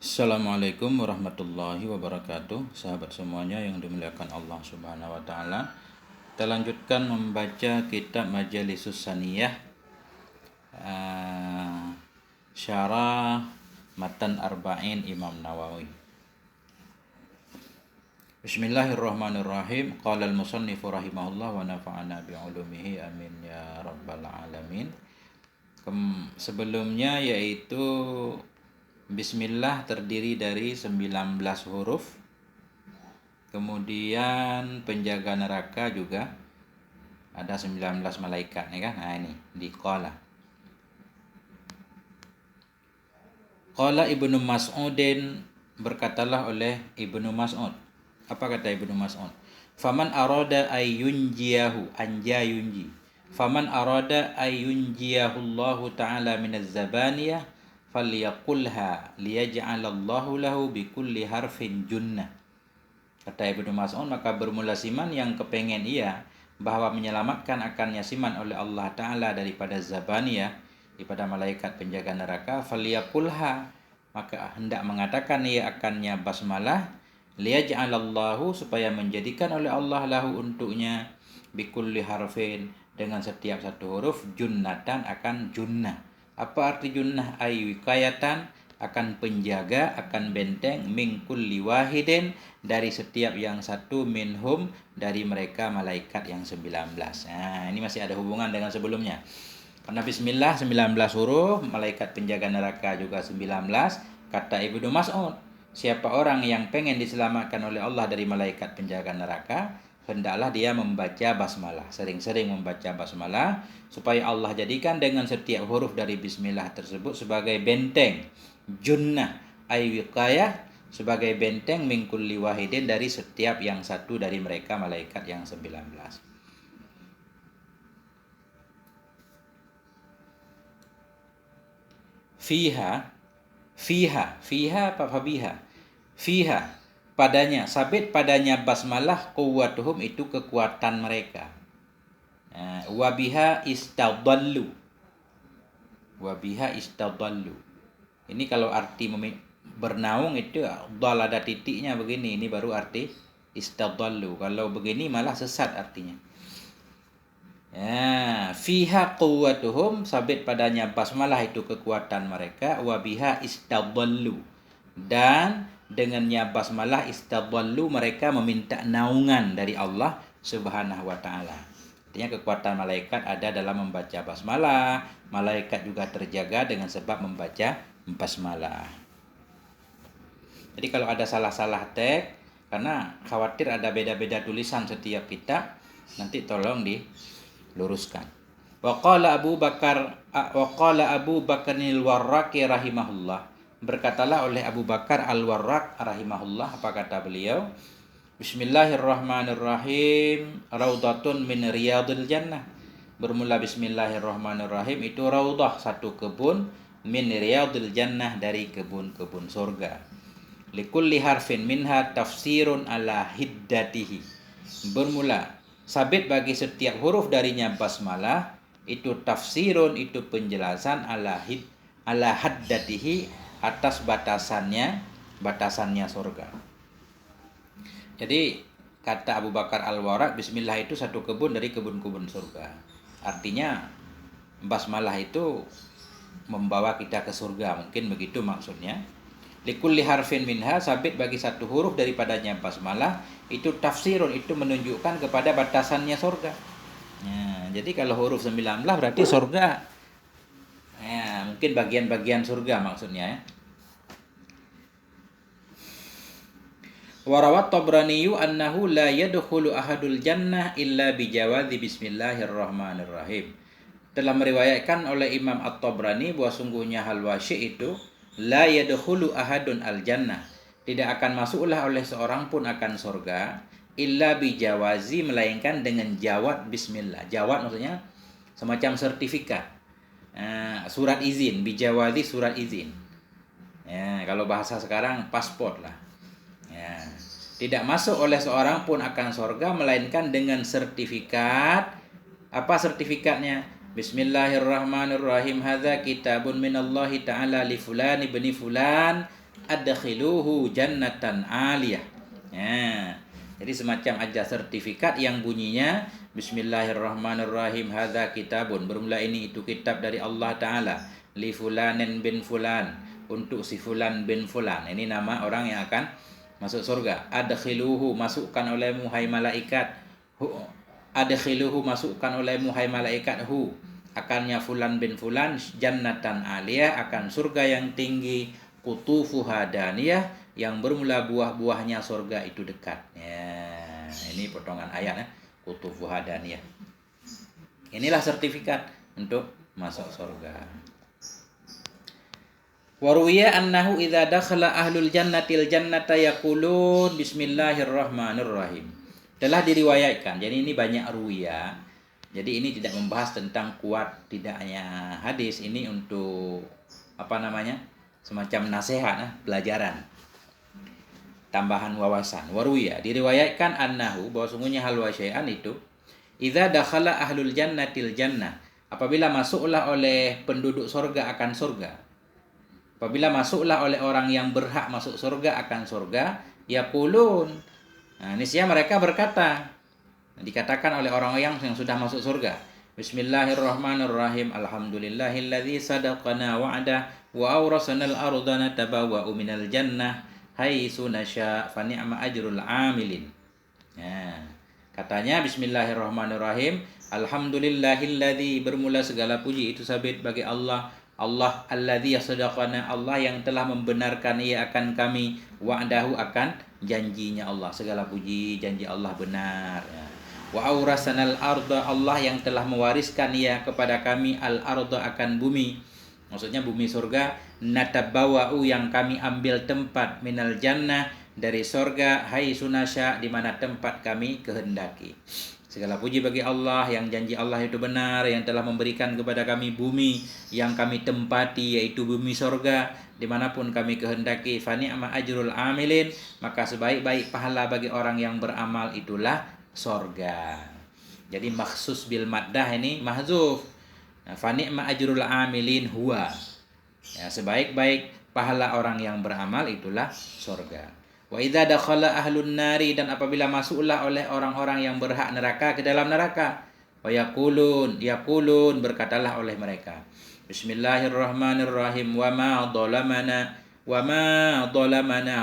Assalamualaikum warahmatullahi wabarakatuh. Sahabat semuanya yang dimuliakan Allah Subhanahu wa taala. Kita lanjutkan membaca kitab Majalisus Saniyah, syarah Matan Arba'in Imam Nawawi. Bismillahirrahmanirrahim. Qala al-musannifu rahimahullah wa nafa'ana bi'ulumihi amin ya rabbal alamin. Sebelumnya yaitu Bismillah terdiri dari 19 huruf. Kemudian penjaga neraka juga ada 19 malaikat nih kan. Nah ini di qala. Qala Ibnu Mas'udin, berkatalah oleh Ibnu Mas'ud. Apa kata Ibnu Mas'ud? Faman arada ayyunjiyahu anja yunji. Faman arada ayyunjiyahu Allah Ta'ala minaz zabaniyah falyaqulha liyaj'alallahu lahu bikulli harfin junnah. Kata Ibnu Mas'ud, maka bermula siman yang kepengen ia bahwa menyelamatkan akannya siman oleh Allah Ta'ala daripada zabaniyah, daripada malaikat penjaga neraka, falyaqulha, maka hendak mengatakan ia akannya basmalah, liyaj'alallahu, supaya menjadikan oleh Allah lahu untuknya bikulli harfin, dengan setiap satu huruf, junnatan, akan junnah. Apa arti junnah? Aywikayatan, akan penjaga, akan benteng, min kulli wahidin, dari setiap yang satu, minhum, dari mereka malaikat yang 19. Nah, ini masih ada hubungan dengan sebelumnya. Karena bismillah 19 huruf, malaikat penjaga neraka juga 19. Kata Ibnu Mas'ud, siapa orang yang pengen diselamatkan oleh Allah dari malaikat penjaga neraka, hendaklah dia membaca basmalah, sering-sering membaca basmalah, supaya Allah jadikan dengan setiap huruf dari bismillah tersebut sebagai benteng, junnah aywiqayah, sebagai benteng min kulli wahidin, dari setiap yang satu dari mereka malaikat yang 19. Fiha apa fabiha? Fiha, padanya, sabit padanya basmalah, quwwatuhum, itu kekuatan mereka. Wabiha istadallu. Wabiha istadallu. Ini kalau arti bernaung itu dal ada titiknya begini, ini baru arti istadallu. Kalau begini malah sesat artinya. Fiha quwwatuhum, sabit padanya basmalah itu kekuatan mereka, wabiha istadallu, dan dengannya basmalah istadallu, mereka meminta naungan dari Allah Subhanahu wa taala. Artinya kekuatan malaikat ada dalam membaca basmalah. Malaikat juga terjaga dengan sebab membaca basmalah. Jadi kalau ada salah-salah teks, karena khawatir ada beda-beda tulisan setiap kitab, nanti tolong diluruskan. Wa qala Abu Bakar al-Warraqi rahimahullah, berkatalah oleh Abu Bakar al-Warraq rahimahullah, apa kata beliau? Bismillahirrahmanirrahim, raudatun min riyadil jannah. Bermula bismillahirrahmanirrahim itu raudah, satu kebun, min riyadil jannah, dari kebun-kebun surga. Likulli harfin minha tafsirun ala hiddatihi. Bermula sabit bagi setiap huruf darinya basmalah itu tafsirun, itu penjelasan, ala haddatihi, atas batasannya surga. Jadi kata Abu Bakar al-Warraq, bismillah itu satu kebun dari kebun-kebun surga. Artinya basmalah itu membawa kita ke surga, mungkin begitu maksudnya. Likulli harfin minha, sabit bagi satu huruf daripadanya basmalah, itu tafsirun, itu menunjukkan kepada batasannya surga. Jadi kalau huruf 19 berarti surga. Mungkin bagian-bagian surga maksudnya ya. Warawat Tabraniyu annahu la yadkhulu ahadul jannah illa bijawazi bismillahirrahmanirrahim. Telah meriwayatkan oleh Imam At-Tabrani bahwa sungguhnya hal wasyi itu la yadkhulu ahadun al jannah, tidak akan masuklah oleh seorang pun akan surga, illa bijawazi, melainkan dengan jawab bismillah. Jawab maksudnya semacam sertifikat, surat izin, bijawazi, surat izin. Kalau bahasa sekarang paspor lah. Tidak masuk oleh seorang pun akan surga melainkan dengan sertifikat. Apa sertifikatnya? Bismillahirrahmanirrahim. Hadza kitabun minallahi ta'ala li fulan ibni fulan adkhiluhu jannatan aliyah. Ya. Jadi semacam aja sertifikat yang bunyinya Bismillahirrahmanirrahim. Hadza kitabun. Bermula ini itu kitab dari Allah Ta'ala. Li fulanin bin fulan. Untuk si fulan bin fulan. Ini nama orang yang akan masuk surga. Adkhiluhu. Masukkan olehmu hai malaikat. Adkhiluhu. Masukkan olehmu hai malaikat. Akannya fulan bin fulan. Jannatan aliyah. Akan surga yang tinggi. Qutufuha daniyah. Yang bermula buah-buahnya surga itu dekat. Ya, ini potongan ayat ya. Qutufuha daniyah. Inilah sertifikat untuk masuk surga. Waruya annahu idza dakhala ahlul jannatil jannata yaqulun bismillahirrahmanirrahim. Telah diriwayatkan. Jadi ini banyak ruya. Jadi ini tidak membahas tentang kuat tidaknya hadis, ini untuk semacam nasihat, pelajaran, tambahan wawasan. Waruya diriwayatkan annahu bahwa sungguhnya hal wasyai'an itu idza dakhala ahlul jannatil jannah, apabila masuklah oleh penduduk surga akan surga. Apabila masuklah oleh orang yang berhak masuk surga akan surga, yaqulun. Nah, niscaya mereka berkata, dikatakan oleh orang yang sudah masuk surga. Bismillahirrahmanirrahim. Alhamdulillahilladzi sadaqana wa'dah wa awrasana al-ardha natabawwa'u minal jannah haitsu nasya fa ni'ma ajrul 'amilin. Ya. Katanya bismillahirrahmanirrahim. Alhamdulillahilladzi, bermula segala puji itu sabit bagi Allah. Allah alladzi sadaqana, Allah yang telah membenarkan ia akan kami, wa'dahu akan janjinya Allah. Segala puji janji Allah benar. Ya. Wa aurasanal arda, Allah yang telah mewariskan ia kepada kami al-arda akan bumi. Maksudnya bumi surga. Natabawa'u, yang kami ambil tempat, minal jannah dari surga, hai sunasya, di mana tempat kami kehendaki. Segala puji bagi Allah yang janji Allah itu benar, yang telah memberikan kepada kami bumi yang kami tempati, yaitu bumi surga, dimanapun kami kehendaki. Fa ni'ma ajrul amilin, maka sebaik-baik pahala bagi orang yang beramal itulah surga. Jadi makhsus bil maddah ini mahzuf. Nah, fa ni'ma ajrul amilin huwa. Ya, sebaik-baik pahala orang yang beramal itulah surga. Wa idza dakhala ahlun nari, dan apabila masuklah oleh orang-orang yang berhak neraka ke dalam neraka, wa yaqulun, berkatalah oleh mereka, Bismillahirrahmanirrahim. Wa ma dhalamana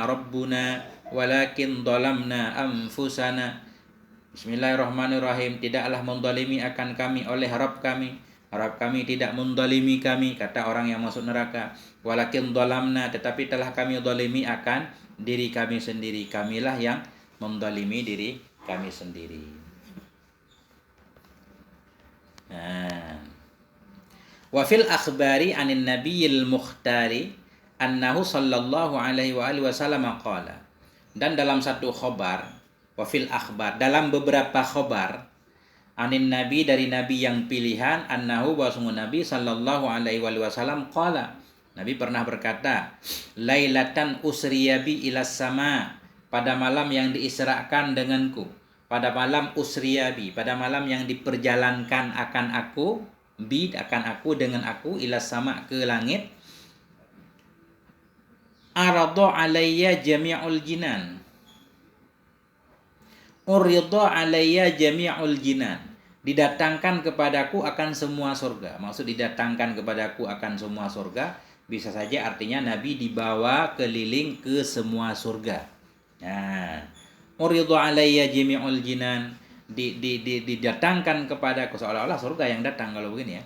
rabbuna walakin dhalamna anfusana. Bismillahirrahmanirrahim. Tidaklah mendalimi akan kami oleh Rabb kami. Rabb kami tidak mendalimi kami, kata orang yang masuk neraka. Walakin dhalamna, tetapi telah kami dalimi akan diri kami sendiri. Kamilah yang mendalimi diri kami sendiri. Wa fil akhbari anin nabiyil mukhtari annahu sallallahu alaihi wa alihi wasallam qala. Dan dalam satu khabar, wa fil akhbar, dalam beberapa khabar, anin nabi, dari nabi yang pilihan, annahu, bahwa sungguh nabi sallallahu alaihi wasallam qala, nabi pernah berkata, lailatan usriyabi ilas sama, pada malam yang diisrakan denganku, pada malam usriyabi, pada malam yang diperjalankan akan aku, akan aku, dengan aku, ilas sama, ke langit. Arada alayya jami'ul jinan, urida alayya jami'ul jinan, didatangkan kepadaku akan semua surga. Maksud didatangkan kepadaku akan semua surga, bisa saja artinya Nabi dibawa keliling ke semua surga. Nah, urida alayya jami'ul jinan, didatangkan kepadaku, seolah-olah surga yang datang kalau begini ya.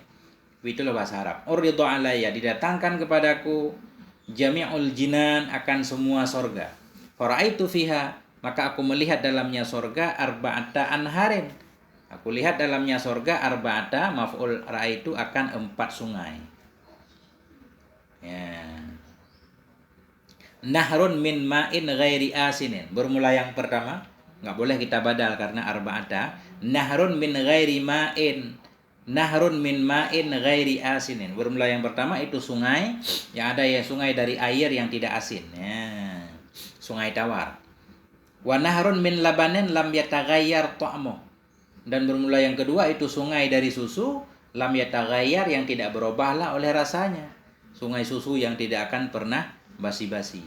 Itulah bahasa Arab. Urida alayya, didatangkan kepadaku, jami'ul jinan, akan semua surga. Faraitu fiha, maka aku melihat dalamnya surga arba'ata anharin. Aku lihat dalamnya surga arba'ata, maf'ul ra'aitu, akan 4 sungai. Ya. Nahrun min ma'in ghairi asinin. Bermula yang pertama, enggak boleh kita badal karena arba'ata. Nahrun min ghairi ma'in. Nahrun min ma'in ghairi asinin. Bermula yang pertama itu sungai yang ada, ya, sungai dari air yang tidak asin. Ya. Sungai tawar. Wa nahrun min labanin lam yataghayyar ta'muh. Dan bermula yang kedua itu sungai dari susu lam yataghayyar, yang tidak berubahlah oleh rasanya. Sungai susu yang tidak akan pernah basi-basi.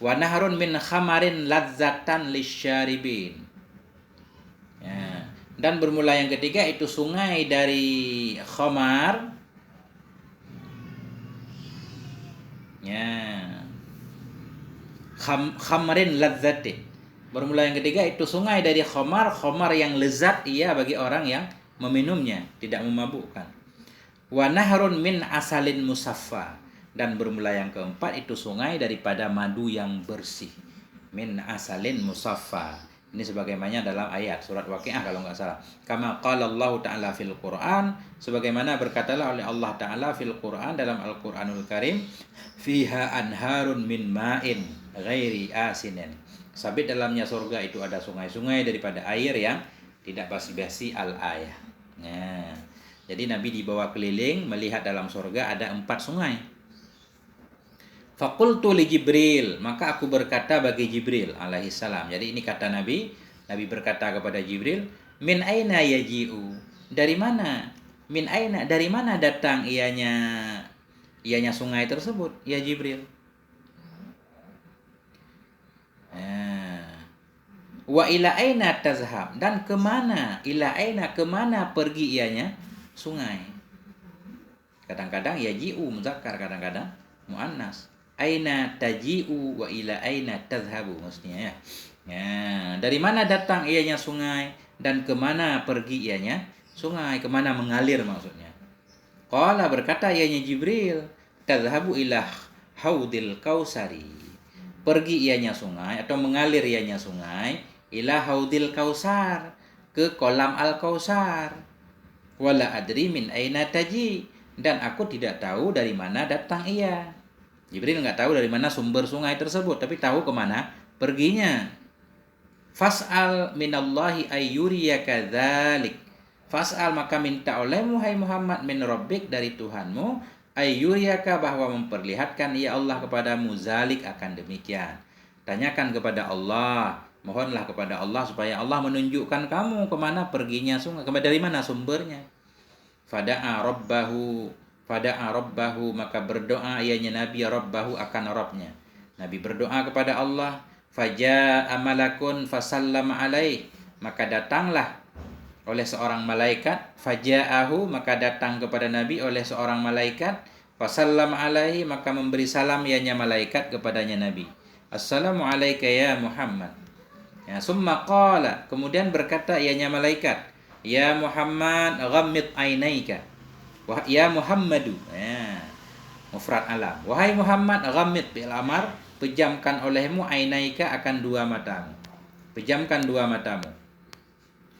Wa naharun min khamarin ladzatan lisyaribin. Ya. Dan bermula yang ketiga itu sungai dari khamar. Ya. Khamrin ladzatin. Bermula yang ketiga itu sungai dari khamar yang lezat ia bagi orang yang meminumnya, tidak memabukkan. Wa nahrun min asalin musaffa. Dan bermula yang keempat itu sungai daripada madu yang bersih. Min asalin musaffa. Ini sebagaimana dalam ayat surat Waqiah kalau nggak salah. Kama qala Allah Ta'ala fil Qur'an, sebagaimana berkatalah oleh Allah Ta'ala fil Qur'an dalam Al-Qur'anul Karim, fiha anharun min ma'in ghairi asinin. Sabit dalamnya surga itu ada sungai-sungai daripada air yang tidak basi-basi, al-ayah. Nah, jadi Nabi dibawa keliling melihat dalam surga ada 4 sungai. Faqultu li Jibril, maka aku berkata bagi Jibril alaihi salam. Jadi ini kata Nabi berkata kepada Jibril, min aina yaji'u? Dari mana? Min aina, dari mana datang ianya sungai tersebut, ya Jibril? Wa ila aina tazhab, dan kemana? Ila aina, kemana pergi ianya sungai? Kadang-kadang yaji'u muzakkar, kadang-kadang muannas. Aina taji'u wa ila aina tazhabu, maksudnya ya. Ya, dari mana datang ianya sungai dan kemana pergi ianya sungai, kemana mengalir maksudnya. Qala, berkata ianya Jibril, tazhabu ila haudil kausari. Pergi ianya sungai atau mengalir ianya sungai ila haudil kausar, ke kolam al-kausar. Wala adri min aina taji, dan aku tidak tahu dari mana datang ia. Jibril nggak tahu dari mana sumber sungai tersebut, tapi tahu kemana perginya. Fas'al minallahi ayyuriyaka dzalik. Fas'al, maka minta olehmu hai Muhammad, min rabbik, dari Tuhanmu, ayyuriyaka, bahwa memperlihatkan ia Allah kepadamu, zalik, akan demikian. Tanyakan kepada Allah, mohonlah kepada Allah supaya Allah menunjukkan kamu kemana perginya sungai, dari mana sumbernya. Fada'a rabbahu, maka berdoa ianya Nabi rabbahu, akan Rabbnya. Nabi berdoa kepada Allah. Faja'a malakun fasallama alaih, maka datanglah oleh seorang malaikat. Faja'ahu, maka datang kepada Nabi oleh seorang malaikat. Fasallama alaihi, maka memberi salam ianya malaikat kepadanya Nabi. Assalamu alayka ya Muhammad. Ya, summa qala, kemudian berkata ianya malaikat, ya Muhammad ghammid ainaika. Ya Muhammadu, ya, mufrad alam. Wahai Muhammad, ghammid bil amar, pejamkan olehmu, ainaika, akan dua matamu. Pejamkan dua matamu.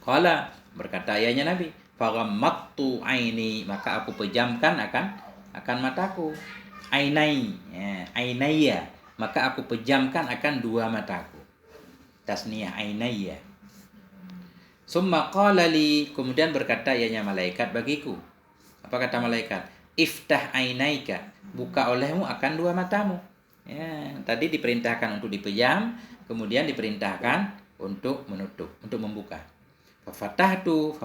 Qala, berkata ayahnya Nabi, faghammattu aini, maka aku pejamkan akan mataku. Ainai, ya, ainaya, maka aku pejamkan akan dua mataku. Tasniyah ainaya. Summa qala li, kemudian berkata ianya malaikat bagiku. Apa kata malaikat? Iftah ainaika, buka olehmu akan dua matamu. Ya, tadi diperintahkan untuk dipejam, kemudian diperintahkan untuk menutup, untuk membuka. Fafatahtu,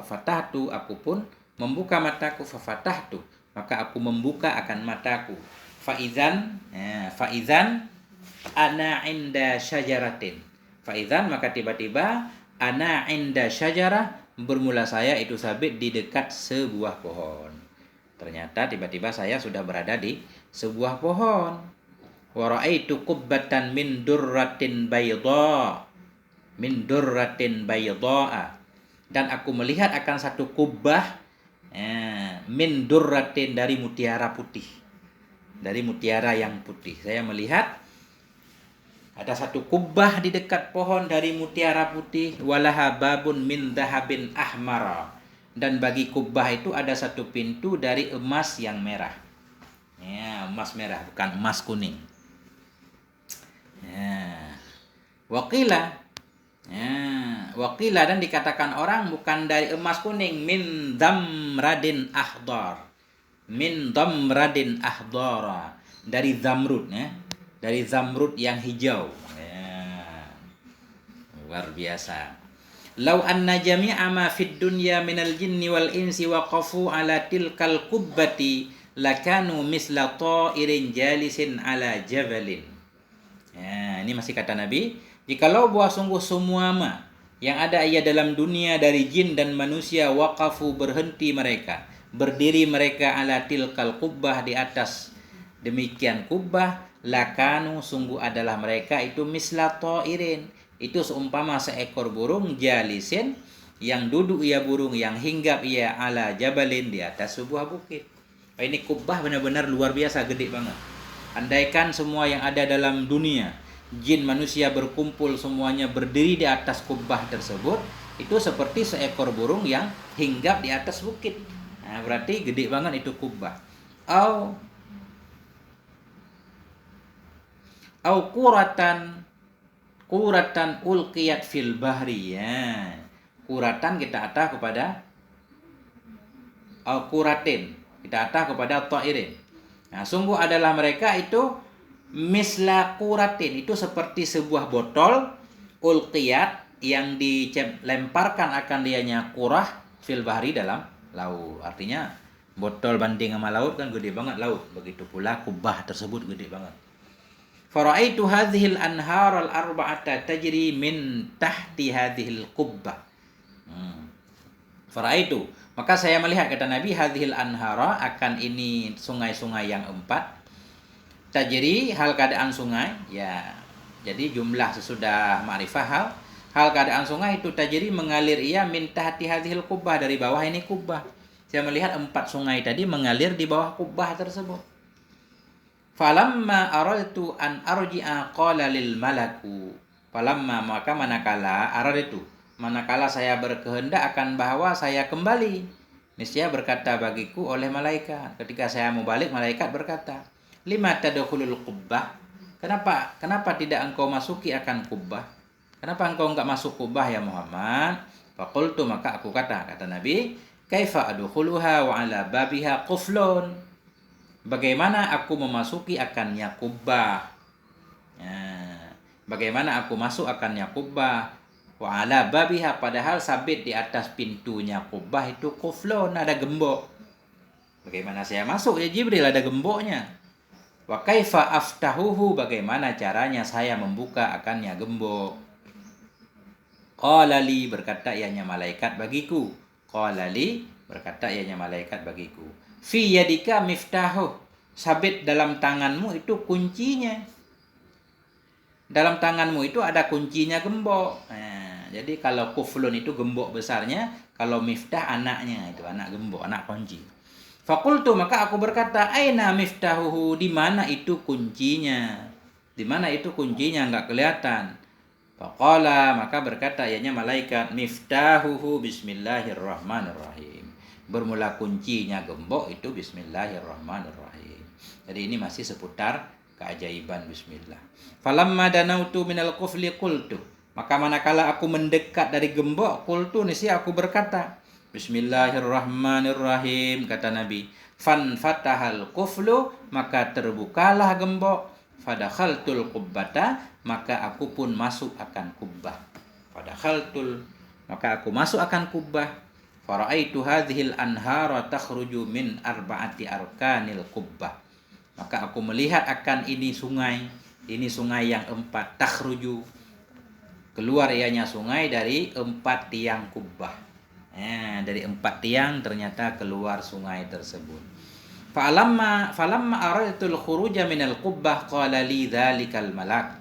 aku pun membuka mataku. Fafatahtu, maka aku membuka akan mataku. Faizan, ya, faizan ana inda syajaratin. Faizan, maka tiba-tiba ana inda syajarah, bermula saya itu sabit di dekat sebuah pohon. Ternyata tiba-tiba saya sudah berada di sebuah pohon. Wa ra'aitu qubbatan min durratin bayda, dan aku melihat akan satu kubah, min durratin, dari mutiara putih, dari mutiara yang putih. Saya melihat ada satu kubah di dekat pohon dari mutiara putih. Walaha babun min dhahabin ahmara, dan bagi kubah itu ada satu pintu dari emas yang merah. Ya, emas merah, bukan emas kuning. Ya. Waqila, ya, waqila, dan dikatakan orang bukan dari emas kuning, min damradin ahdar, min damradin ahdara, dari zamrud, ya, dari zamrud yang hijau. Ya. Luar biasa. Lau anna jami'a ma fid dunya minal jinni wal insi waqafu ala tilkal kubbati lakanu misla ta'irin jalisin ala jabalin. Ya, ini masih kata Nabi, jikalau buah sungguh semua yang ada ia dalam dunia dari jin dan manusia waqafu berhenti mereka, berdiri mereka ala tilkal kubbah di atas demikian kubbah, lakanu sungguh adalah mereka itu misla ta'irin, itu seumpama seekor burung jalisin yang duduk ia burung yang hinggap ia ala jabalin di atas sebuah bukit. Ini kubbah benar-benar luar biasa gede banget. Andaikan semua yang ada dalam dunia, jin manusia berkumpul semuanya berdiri di atas kubbah tersebut, itu seperti seekor burung yang hinggap di atas bukit. Nah, berarti gede banget itu kubbah. Au kuratan ulqiyat fil bahri, ya. Kuratan kita atah kepada kuratin, kita atah kepada ta'irin. Nah, sungguh adalah mereka itu misla kuratin, itu seperti sebuah botol ulqiyat yang dilemparkan akan dianya kurah fil bahri dalam laut. Artinya botol banding sama laut kan gede banget laut, begitu pula kubbah tersebut gede banget. Faraitu hadhil anhar al arba'ata tajri min tahti hadhil kubbah. Faraitu, maka saya melihat, kata Nabi, hadhil anhara, akan ini sungai-sungai yang 4. Tajri, hal keadaan sungai, ya. Jadi jumlah sesudah ma'rifah hal keadaan sungai itu tajri mengalir ia min tahti hadhil kubbah, dari bawah ini kubbah. Saya melihat 4 sungai tadi mengalir di bawah kubbah tersebut. Falamma aradtu an arji'a qala lil malaku. Falamma, maka manakala saya berkehendak akan bahwa saya kembali, niscaya berkata bagiku oleh malaikat. Ketika saya mau balik, malaikat berkata, lima tadkhulul kubbah? Kenapa tidak engkau masuki akan kubbah? Kenapa engkau enggak masuk kubbah ya Muhammad? Faqultu, maka aku kata Nabi, kaifa adkhuluha wa ala babiha quflun? Bagaimana aku memasuki akannya kubbah? Ya, bagaimana aku masuk akannya kubbah? Wa ala babiha, padahal sabit di atas pintunya kubbah itu quflun, ada gembok. Bagaimana saya masuk ya Jibril, ada gemboknya. Wa kaifa aftahuhu, bagaimana caranya saya membuka akannya gembok? Qala li, berkata ianya malaikat bagiku. Qala li, berkata ianya malaikat bagiku. Fi yadika miftahu, sabit dalam tanganmu itu kuncinya. Dalam tanganmu itu ada kuncinya gembok. Nah, jadi kalau kuflun itu gembok besarnya, kalau miftah anaknya, itu anak gembok, anak kunci. Fakultu, maka aku berkata, aina miftahuhu, di mana itu kuncinya? Di mana itu kuncinya, enggak kelihatan. Faqala, maka berkata ianya malaikat, miftahuhu bismillahirrahmanirrahim. Bermula kuncinya gembok itu bismillahirrahmanirrahim. Jadi ini masih seputar keajaiban bismillah. Falamma danautu minal qufli qultu, maka manakala aku mendekat dari gembok, qultu, niscaya aku berkata, bismillahirrahmanirrahim, kata Nabi. Fan fatahal quflu, maka terbukalah gembok. Fadakhaltul qubbata, maka aku pun masuk akan kubbah. Fadakhaltul, maka aku masuk akan kubbah. Faraitu hadhil anhara takhruju min arba'ati arkanil kubbah. Maka aku melihat akan ini sungai yang 4, takhruju, keluar ianya sungai dari 4 tiang kubbah. Dari 4 tiang ternyata keluar sungai tersebut. Falamma aradtul khuruja minal kubbah qala li dzalikal malak.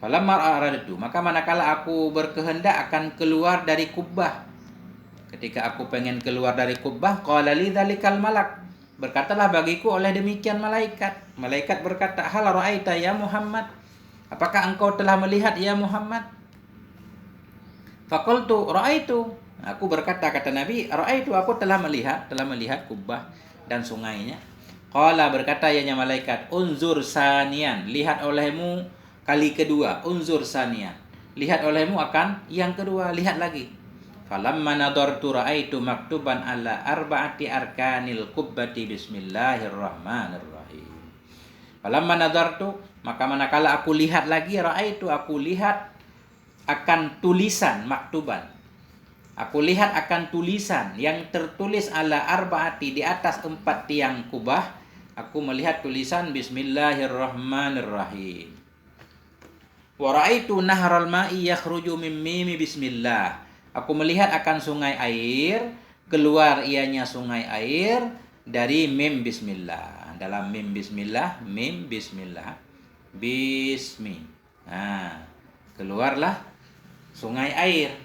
Falamma aradtu, maka manakala aku berkehendak akan keluar dari kubbah, ketika aku pengen keluar dari kubbah, qala li dzalikal malak, berkatalah bagiku oleh demikian malaikat. Malaikat berkata, hal ra'aita ya Muhammad, apakah engkau telah melihat ya Muhammad? Faqultu ra'aitu, aku berkata, kata Nabi, ra'aitu, aku telah melihat kubbah dan sungainya. Qala, berkata ianya malaikat, unzur sanian, lihat olehmu kali kedua. Unzur sanian, lihat olehmu akan yang kedua, lihat lagi. Falamma nadartu ra'aitu maktuban ala arba'ati arkanil kubbati bismillahirrahmanirrahim. Falamma nadartu, maka manakala aku lihat lagi, ra'aitu, aku lihat akan tulisan maktuban, Aku lihat akan tulisan yang tertulis ala arba'ati, di atas 4 tiang kubah. Aku melihat tulisan Bismillahirrahmanirrahim. Wa ra'aitu nahral ma'i yakhruju min mimi bismillah. Aku melihat akan sungai air, keluar ianya sungai air dari mim bismillah. Dalam mim bismillah, bismi. Nah, keluarlah sungai air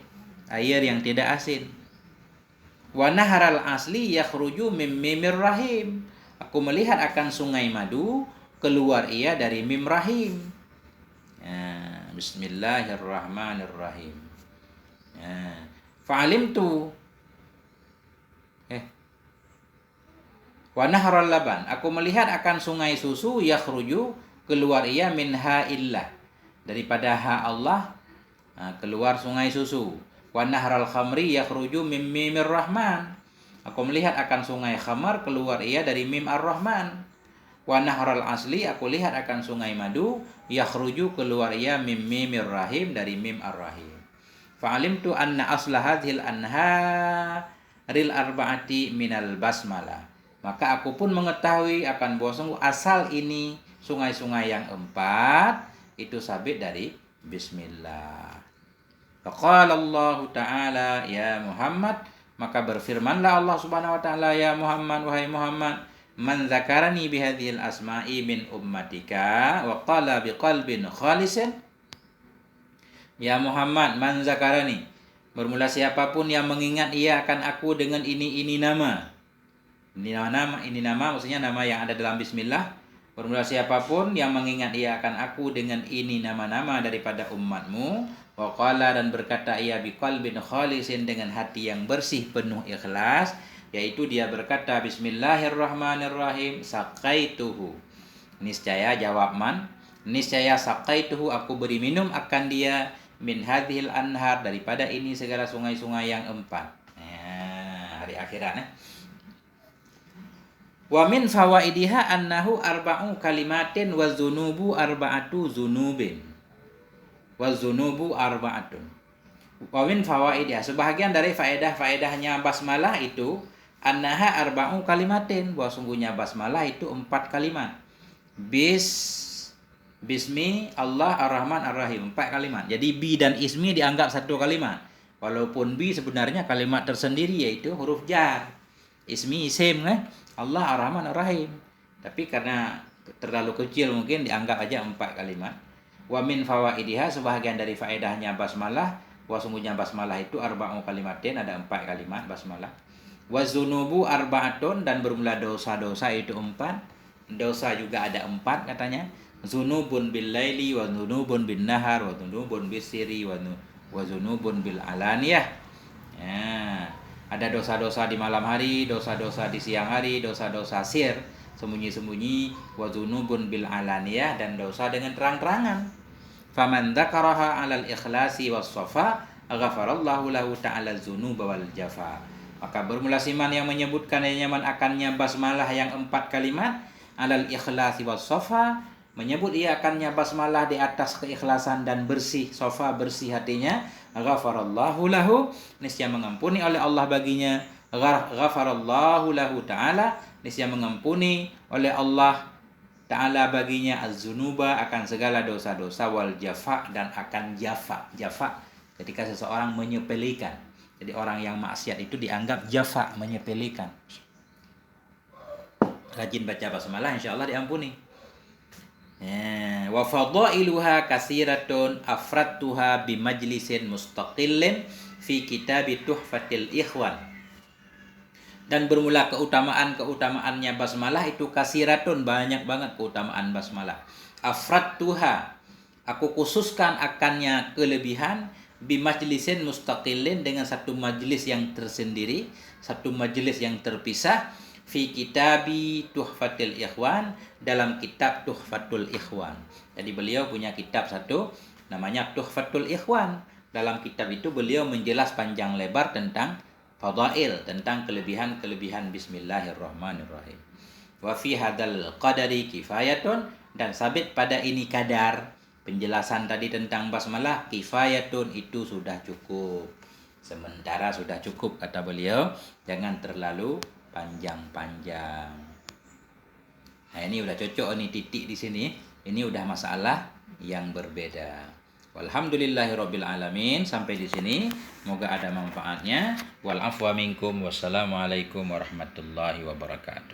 yang tidak asin. Wa naharal asli yakhruju min mimir rahim. Aku melihat akan sungai madu, keluar ia dari mim rahim. Bismillahirrahmanirrahim. Fa'alimtu wa naharal laban. Aku melihat akan sungai susu yakhruju, keluar ia minha illah, daripada ha Allah, keluar sungai susu. Wa nahral khamri yakhruju min mimir rahman. Aku melihat akan sungai khamar, keluar ia dari mim ar-rahman. Wa nahral asli, aku lihat akan sungai madu, yakhruju, keluar ia mim mimir rahim, dari mim ar-rahim. Fa'alimtu anna asla hadhil anharil arba'ati minal basmalah. Maka aku pun mengetahui akan bahwa asal ini sungai-sungai yang 4 itu sabit dari bismillah. Faqala Allah Ta'ala ya Muhammad, maka berfirmanlah Allah Subhanahu wa taala, ya Muhammad, wahai Muhammad, man dzakarani bihadhil asma'i min ummatika wa qala biqalbin khalisin. Ya Muhammad, man dzakarani, bermula siapapun yang mengingat ia akan aku dengan ini nama. Ini nama maksudnya nama yang ada dalam bismillah. Bermula siapapun yang mengingat ia akan aku dengan ini nama-nama daripada umatmu, wa qala, dan berkata ia biqalbin khalisin, dengan hati yang bersih penuh ikhlas, yaitu dia berkata bismillahirrahmanirrahim, saqaituhu, niscaya jawab man, niscaya saqaituhu, aku beri minum akan dia, min hadhil anhar, daripada ini segala sungai-sungai yang 4. Hari akhirat. Wa min fawaidiha annahu arba'u kalimatin wa dzunubu arba'atu dzunubin. Wa dzunubu arba'atun. Wa min fawaidiha, sebahagian dari faedah-faedahnya basmalah itu, annaha arba'u kalimatin, bahwa sungguhnya basmalah itu 4 kalimat. Bismi Allah ar-Rahman ar-Rahim, 4 kalimat. Jadi bi dan ismi dianggap 1 kalimat. Walaupun bi sebenarnya kalimat tersendiri, yaitu huruf jar. Ismi isim Allah ar-Rahman ar-Rahim. Tapi karena terlalu kecil mungkin dianggap aja 4 kalimat. Wa min fawaidiha, sebahagian dari faedahnya basmalah, bahwa sungguhnya basmalah itu arba'u kalimatin, ada 4 kalimat basmalah. Wa dzunubu arba'atun, dan bermula dosa-dosa itu 4. Dosa juga ada 4 katanya. Dzunubun bil laili, wa dzunubun bin nahar, wa dzunubun bis sirri, wa dzunubun bil alaniyah. Ada dosa-dosa di malam hari, dosa-dosa di siang hari, dosa-dosa sir, sembunyi-sembunyi, wa dzunubun bil alaniyah, dan dosa dengan terang-terangan. Faman dzakaraha 'alal ikhlasi was shafa, ghafarallahu lahu ta'ala dzunuba wal jafa. Maka bermula siman yang menyebutkan yang nyaman akannya basmalah yang 4 kalimat, alal ikhlasi was sofa, menyebut ia akannya basmalah di atas keikhlasan dan bersih, sofa bersih hatinya, ghafarallahu lahu, niscaya mengampuni oleh Allah baginya, ghafarallahu lahu ta'ala, niscaya mengampuni oleh Allah ta'ala baginya, az-zunuba, akan segala dosa-dosa, wal jafa, dan akan jafa. Jafa ketika seseorang menyepelekan. Jadi orang yang maksiat itu dianggap jafa, menyepelekan. Rajin baca basmalah, insyaallah diampuni. Wa fadailuha katsiratun afradtuha bi majlisin mustaqillin fi kitab Tuhfatil Ikhwan. Dan bermula keutamaan-keutamaannya basmalah itu kasiratun, banyak banget keutamaan basmalah. Afradtuha, aku khususkan akannya kelebihan, bi majlisin mustaqillin, dengan satu majlis yang tersendiri, satu majlis yang terpisah, fi kitabi Tuhfatil Ikhwan, dalam kitab Tuhfatul Ikhwan. Jadi beliau punya kitab satu namanya Tuhfatul Ikhwan. Dalam kitab itu beliau menjelas panjang lebar tentang fadail, tentang kelebihan-kelebihan bismillahirrahmanirrahim. Wa fi hadzal qadari kifayatun, dan sabit pada ini kadar penjelasan tadi tentang basmalah, kifayatun, itu sudah cukup. Sementara sudah cukup kata beliau, jangan terlalu panjang-panjang. Nah, ini udah cocok nih titik di sini. Ini udah masalah yang berbeda. Walhamdulillahirabbil alamin. Sampai di sini, semoga ada manfaatnya. Wal afwa minkum. Wassalamualaikum warahmatullahi wabarakatuh.